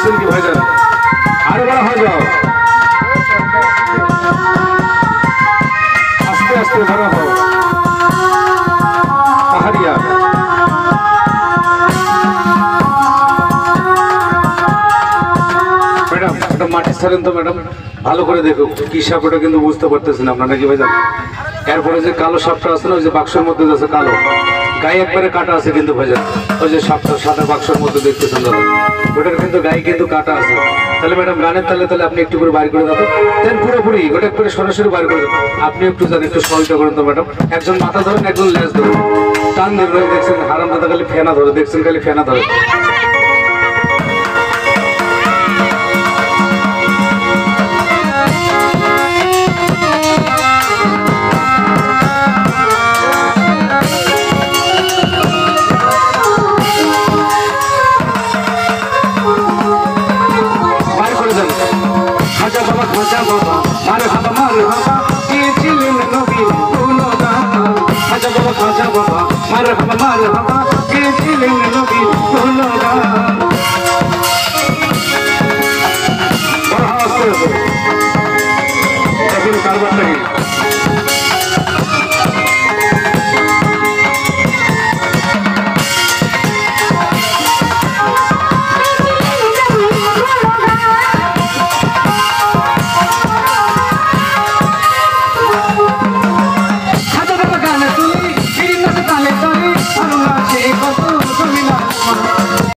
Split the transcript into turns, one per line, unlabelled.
দেখছেন কি ভাইজান আরো বড় হয়ে যাও আস্তে আস্তে বড় হও পাহাড়িয়া ম্যাডাম এটা মাটি ছাড়েন তো ম্যাডাম ভালো করে দেখো কি সাপ ওটা কিন্তু বুঝতে পারতেছেন আপনারা কি ভাইজান এরপরে যে কালো সাপটা আছে না ওই যে বাক্সের মধ্যে আছে কালো গায়ে একবারে কাটা আছে কিন্তু ভাইজান ওই যে সাপটা সাদা বাক্সের মধ্যে দেখতেছেন দাদা ওটার কিন্তু গায়ে কিন্তু কাটা আছে তাহলে ম্যাডাম গানের তাহলে তাহলে আপনি একটু করে বাইর করে দেবেন দেন পুরোপুরি ওটা একবারে সরাসরি বাইর করে দেবেন আপনি একটু জানেন একটু সহযোগিতা করেন তো ম্যাডাম একজন মাথা ধরেন একজন লেজ ধরেন টান ধরে দেখছেন হারাম দাদা খালি ফেনা ধরে দেখছেন খালি ফেনা ধরে Marhaba